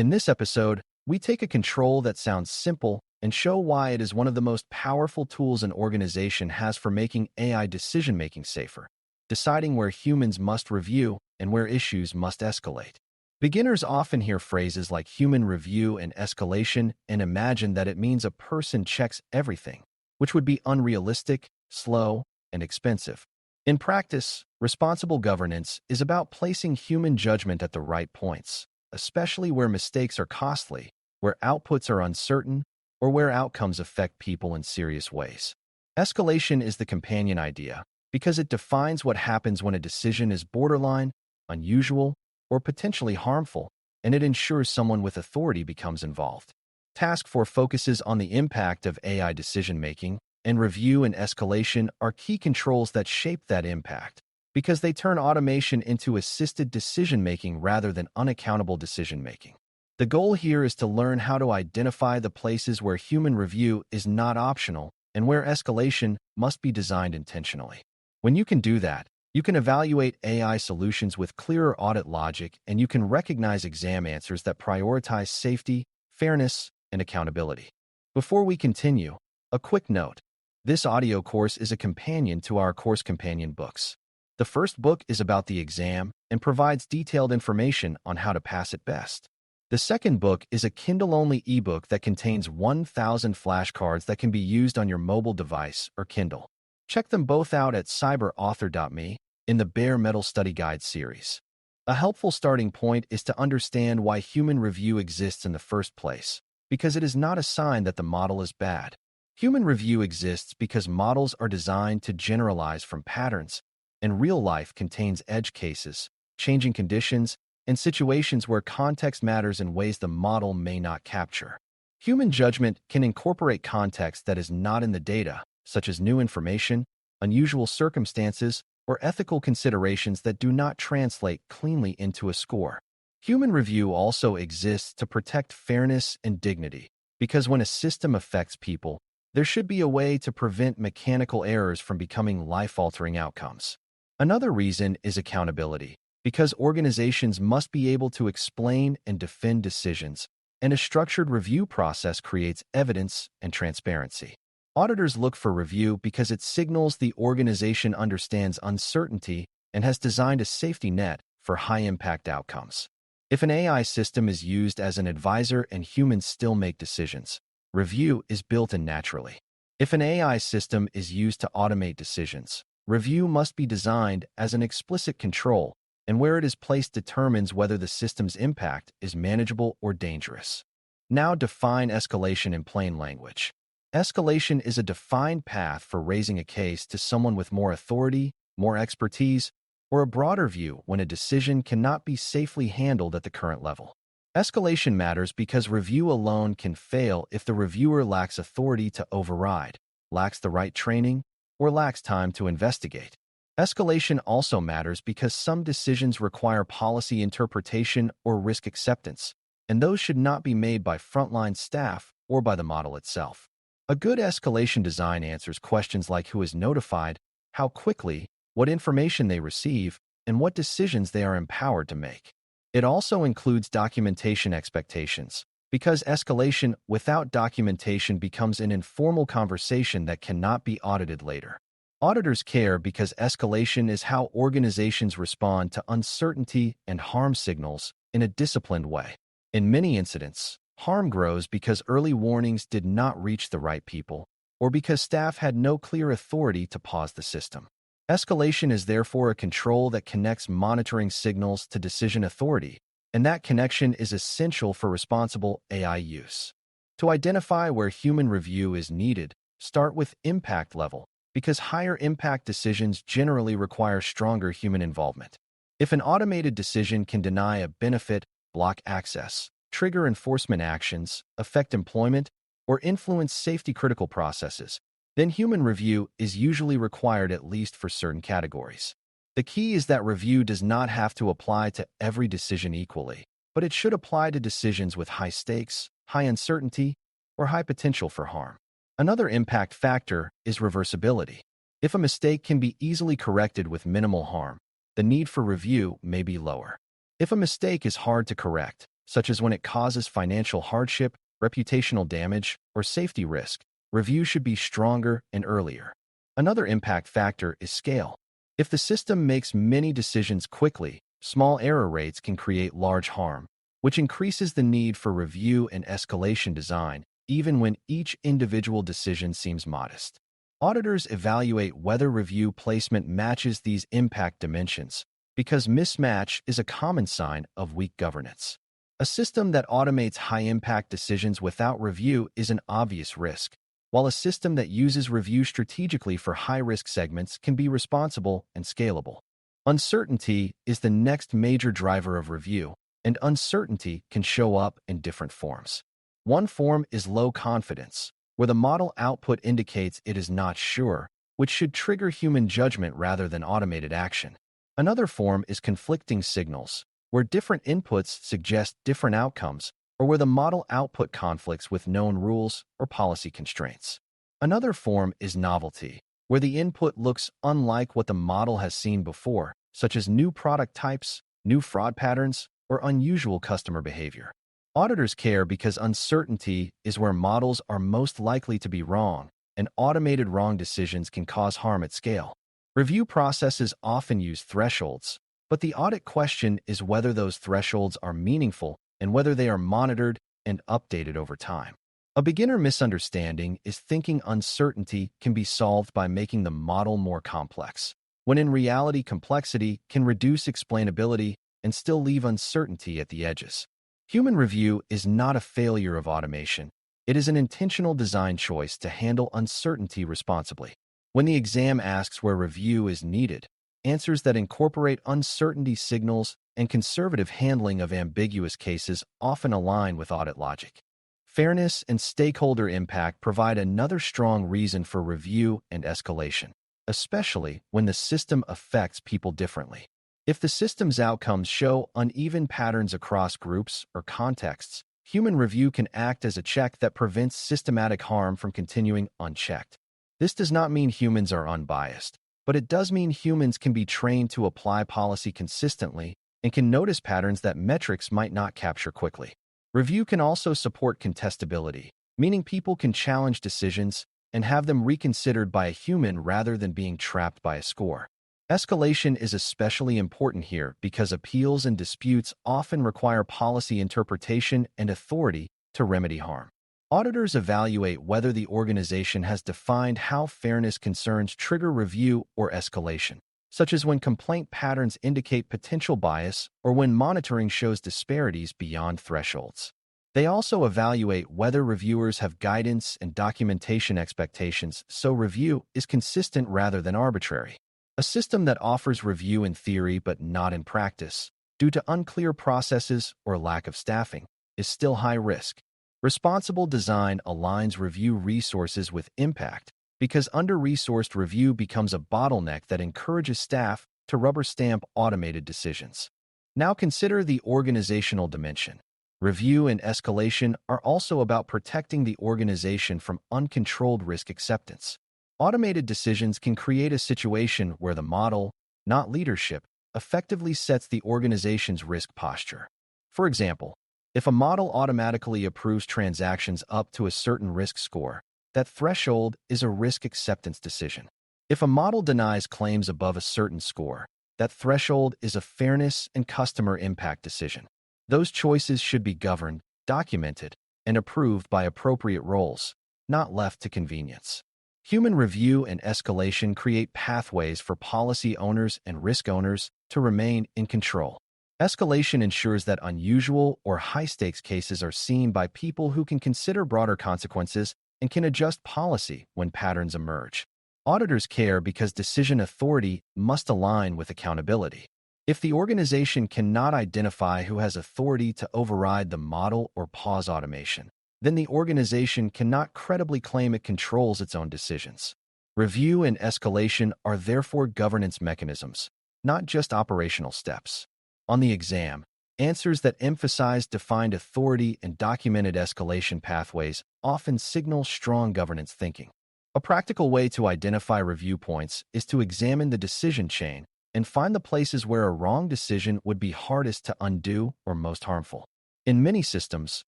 In this episode, we take a control that sounds simple and show why it is one of the most powerful tools an organization has for making AI decision-making safer, deciding where humans must review and where issues must escalate. Beginners often hear phrases like human review and escalation and imagine that it means a person checks everything, which would be unrealistic, slow, and expensive. In practice, responsible governance is about placing human judgment at the right points, especially where mistakes are costly, where outputs are uncertain, or where outcomes affect people in serious ways. Escalation is the companion idea because it defines what happens when a decision is borderline, unusual, or potentially harmful, and it ensures someone with authority becomes involved. Task 4 focuses on the impact of AI decision-making, and review and escalation are key controls that shape that impact because they turn automation into assisted decision-making rather than unaccountable decision-making. The goal here is to learn how to identify the places where human review is not optional and where escalation must be designed intentionally. When you can do that, you can evaluate AI solutions with clearer audit logic, and you can recognize exam answers that prioritize safety, fairness, and accountability. Before we continue, a quick note. This audio course is a companion to our course companion books. The first book is about the exam and provides detailed information on how to pass it best. The second book is a Kindle-only ebook that contains 1,000 flashcards that can be used on your mobile device or Kindle. Check them both out at cyberauthor.me in the Bare Metal Study Guide series. A helpful starting point is to understand why human review exists in the first place, because it is not a sign that the model is bad. Human review exists because models are designed to generalize from patterns, and real life contains edge cases, changing conditions, and situations where context matters in ways the model may not capture. Human judgment can incorporate context that is not in the data, such as new information, unusual circumstances, or ethical considerations that do not translate cleanly into a score. Human review also exists to protect fairness and dignity, because when a system affects people, there should be a way to prevent mechanical errors from becoming life-altering outcomes. Another reason is accountability, because organizations must be able to explain and defend decisions, and a structured review process creates evidence and transparency. Auditors look for review because it signals the organization understands uncertainty and has designed a safety net for high-impact outcomes. If an AI system is used as an advisor and humans still make decisions, review is built in naturally. If an AI system is used to automate decisions, review must be designed as an explicit control, and where it is placed determines whether the system's impact is manageable or dangerous. Now define escalation in plain language. Escalation is a defined path for raising a case to someone with more authority, more expertise, or a broader view when a decision cannot be safely handled at the current level. Escalation matters because review alone can fail if the reviewer lacks authority to override, lacks the right training, or lacks time to investigate. Escalation also matters because some decisions require policy interpretation or risk acceptance, and those should not be made by frontline staff or by the model itself. A good escalation design answers questions like who is notified, how quickly, what information they receive, and what decisions they are empowered to make. It also includes documentation expectations, because escalation without documentation becomes an informal conversation that cannot be audited later. Auditors care because escalation is how organizations respond to uncertainty and harm signals in a disciplined way. In many incidents, harm grows because early warnings did not reach the right people, or because staff had no clear authority to pause the system. Escalation is therefore a control that connects monitoring signals to decision authority, and that connection is essential for responsible AI use. To identify where human review is needed, start with impact level, because higher impact decisions generally require stronger human involvement. If an automated decision can deny a benefit, block access, trigger enforcement actions, affect employment, or influence safety-critical processes, then human review is usually required at least for certain categories. The key is that review does not have to apply to every decision equally, but it should apply to decisions with high stakes, high uncertainty, or high potential for harm. Another impact factor is reversibility. If a mistake can be easily corrected with minimal harm, the need for review may be lower. If a mistake is hard to correct, such as when it causes financial hardship, reputational damage, or safety risk. Review should be stronger and earlier. Another impact factor is scale. If the system makes many decisions quickly, small error rates can create large harm, which increases the need for review and escalation design, even when each individual decision seems modest. Auditors evaluate whether review placement matches these impact dimensions, because mismatch is a common sign of weak governance. A system that automates high-impact decisions without review is an obvious risk, while a system that uses review strategically for high-risk segments can be responsible and scalable. Uncertainty is the next major driver of review, and uncertainty can show up in different forms. One form is low confidence, where the model output indicates it is not sure, which should trigger human judgment rather than automated action. Another form is conflicting signals, where different inputs suggest different outcomes, or where the model output conflicts with known rules or policy constraints. Another form is novelty, where the input looks unlike what the model has seen before, such as new product types, new fraud patterns, or unusual customer behavior. Auditors care because uncertainty is where models are most likely to be wrong, and automated wrong decisions can cause harm at scale. Review processes often use thresholds, but the audit question is whether those thresholds are meaningful and whether they are monitored and updated over time. A beginner misunderstanding is thinking uncertainty can be solved by making the model more complex, when in reality complexity can reduce explainability and still leave uncertainty at the edges. Human review is not a failure of automation. It is an intentional design choice to handle uncertainty responsibly. When the exam asks where review is needed, answers that incorporate uncertainty signals and conservative handling of ambiguous cases often align with audit logic. Fairness and stakeholder impact provide another strong reason for review and escalation, especially when the system affects people differently. If the system's outcomes show uneven patterns across groups or contexts, human review can act as a check that prevents systematic harm from continuing unchecked. This does not mean humans are unbiased, but it does mean humans can be trained to apply policy consistently and can notice patterns that metrics might not capture quickly. Review can also support contestability, meaning people can challenge decisions and have them reconsidered by a human rather than being trapped by a score. Escalation is especially important here because appeals and disputes often require policy interpretation and authority to remedy harm. Auditors evaluate whether the organization has defined how fairness concerns trigger review or escalation, such as when complaint patterns indicate potential bias or when monitoring shows disparities beyond thresholds. They also evaluate whether reviewers have guidance and documentation expectations so review is consistent rather than arbitrary. A system that offers review in theory but not in practice, due to unclear processes or lack of staffing, is still high risk. Responsible design aligns review resources with impact because under-resourced review becomes a bottleneck that encourages staff to rubber stamp automated decisions. Now consider the organizational dimension. Review and escalation are also about protecting the organization from uncontrolled risk acceptance. Automated decisions can create a situation where the model, not leadership, effectively sets the organization's risk posture. For example, if a model automatically approves transactions up to a certain risk score, that threshold is a risk acceptance decision. If a model denies claims above a certain score, that threshold is a fairness and customer impact decision. Those choices should be governed, documented, and approved by appropriate roles, not left to convenience. Human review and escalation create pathways for policy owners and risk owners to remain in control. Escalation ensures that unusual or high-stakes cases are seen by people who can consider broader consequences and can adjust policy when patterns emerge. Auditors care because decision authority must align with accountability. If the organization cannot identify who has authority to override the model or pause automation, then the organization cannot credibly claim it controls its own decisions. Review and escalation are therefore governance mechanisms, not just operational steps. On the exam, answers that emphasize defined authority and documented escalation pathways often signal strong governance thinking. A practical way to identify review points is to examine the decision chain and find the places where a wrong decision would be hardest to undo or most harmful. In many systems,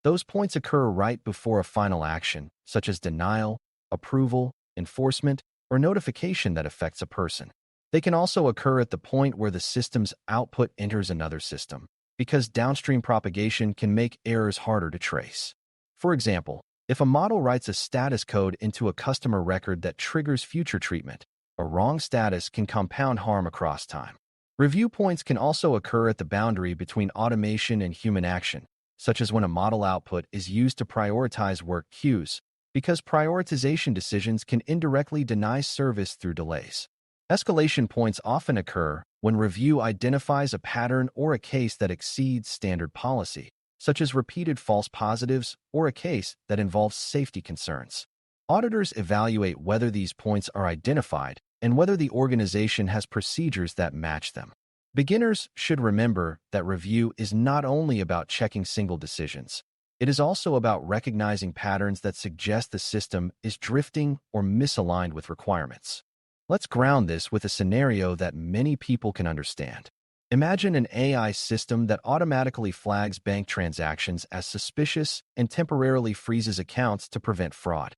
those points occur right before a final action, such as denial, approval, enforcement, or notification that affects a person. They can also occur at the point where the system's output enters another system, because downstream propagation can make errors harder to trace. For example, if a model writes a status code into a customer record that triggers future treatment, a wrong status can compound harm across time. Review points can also occur at the boundary between automation and human action, such as when a model output is used to prioritize work queues, because prioritization decisions can indirectly deny service through delays. Escalation points often occur when review identifies a pattern or a case that exceeds standard policy, such as repeated false positives or a case that involves safety concerns. Auditors evaluate whether these points are identified and whether the organization has procedures that match them. Beginners should remember that review is not only about checking single decisions. It is also about recognizing patterns that suggest the system is drifting or misaligned with requirements. Let's ground this with a scenario that many people can understand. Imagine an AI system that automatically flags bank transactions as suspicious and temporarily freezes accounts to prevent fraud.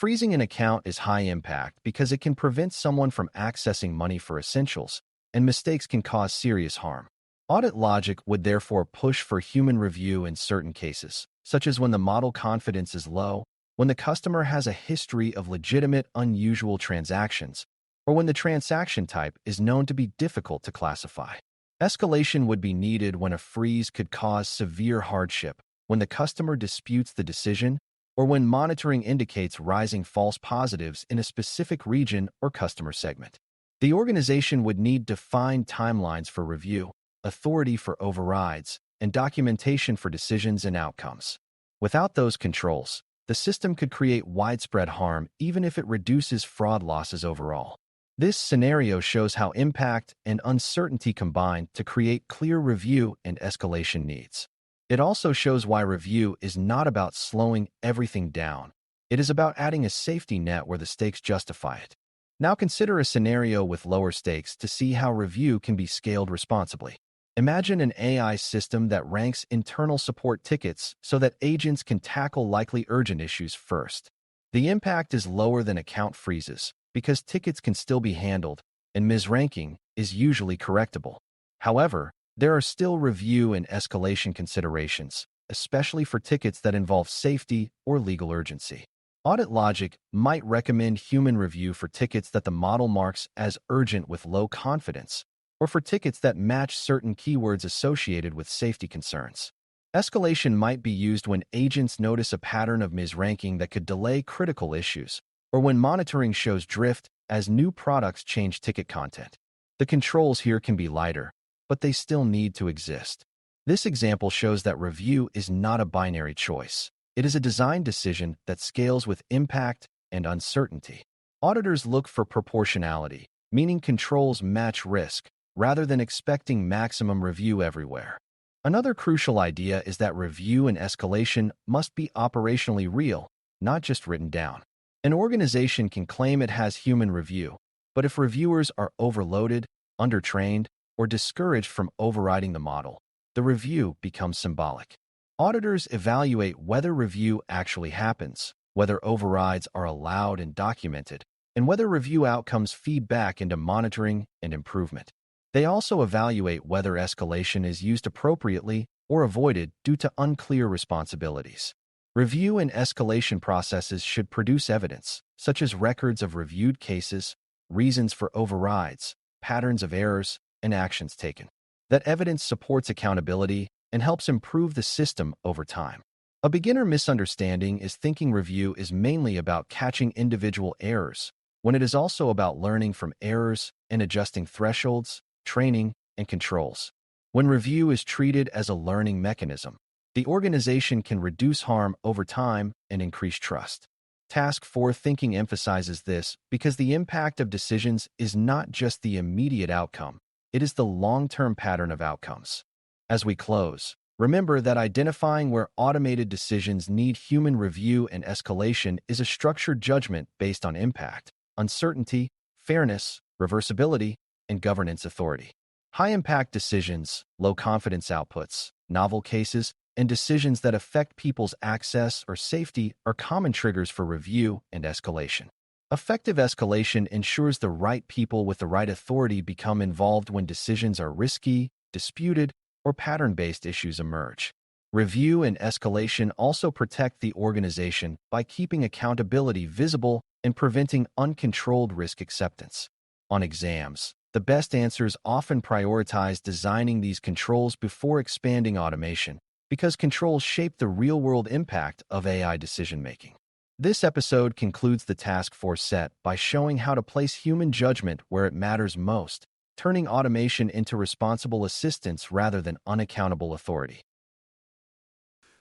Freezing an account is high impact because it can prevent someone from accessing money for essentials, and mistakes can cause serious harm. Audit logic would therefore push for human review in certain cases, such as when the model confidence is low, when the customer has a history of legitimate, unusual transactions, or when the transaction type is known to be difficult to classify. Escalation would be needed when a freeze could cause severe hardship, when the customer disputes the decision, or when monitoring indicates rising false positives in a specific region or customer segment. The organization would need defined timelines for review, authority for overrides, and documentation for decisions and outcomes. Without those controls, the system could create widespread harm even if it reduces fraud losses overall. This scenario shows how impact and uncertainty combine to create clear review and escalation needs. It also shows why review is not about slowing everything down. It is about adding a safety net where the stakes justify it. Now consider a scenario with lower stakes to see how review can be scaled responsibly. Imagine an AI system that ranks internal support tickets so that agents can tackle likely urgent issues first. The impact is lower than account freezes because tickets can still be handled, and misranking is usually correctable. However, there are still review and escalation considerations, especially for tickets that involve safety or legal urgency. Audit logic might recommend human review for tickets that the model marks as urgent with low confidence, or for tickets that match certain keywords associated with safety concerns. Escalation might be used when agents notice a pattern of misranking that could delay critical issues, or when monitoring shows drift as new products change ticket content. The controls here can be lighter, but they still need to exist. This example shows that review is not a binary choice. It is a design decision that scales with impact and uncertainty. Auditors look for proportionality, meaning controls match risk, rather than expecting maximum review everywhere. Another crucial idea is that review and escalation must be operationally real, not just written down. An organization can claim it has human review, but if reviewers are overloaded, undertrained, or discouraged from overriding the model, the review becomes symbolic. Auditors evaluate whether review actually happens, whether overrides are allowed and documented, and whether review outcomes feed back into monitoring and improvement. They also evaluate whether escalation is used appropriately or avoided due to unclear responsibilities. Review and escalation processes should produce evidence, such as records of reviewed cases, reasons for overrides, patterns of errors, and actions taken. That evidence supports accountability and helps improve the system over time. A beginner misunderstanding is thinking review is mainly about catching individual errors, when it is also about learning from errors and adjusting thresholds, training, and controls. When review is treated as a learning mechanism, the organization can reduce harm over time and increase trust. Task 4 thinking emphasizes this because the impact of decisions is not just the immediate outcome, it is the long-term pattern of outcomes. As we close, remember that identifying where automated decisions need human review and escalation is a structured judgment based on impact, uncertainty, fairness, reversibility, and governance authority. High-impact decisions, low-confidence outputs, novel cases, and decisions that affect people's access or safety are common triggers for review and escalation. Effective escalation ensures the right people with the right authority become involved when decisions are risky, disputed, or pattern-based issues emerge. Review and escalation also protect the organization by keeping accountability visible and preventing uncontrolled risk acceptance. On exams, the best answers often prioritize designing these controls before expanding automation, because controls shape the real-world impact of AI decision-making. This episode concludes the task force set by showing how to place human judgment where it matters most, turning automation into responsible assistance rather than unaccountable authority.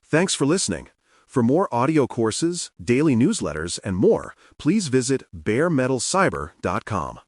Thanks for listening. For more audio courses, daily newsletters, and more, please visit baremetalcyber.com.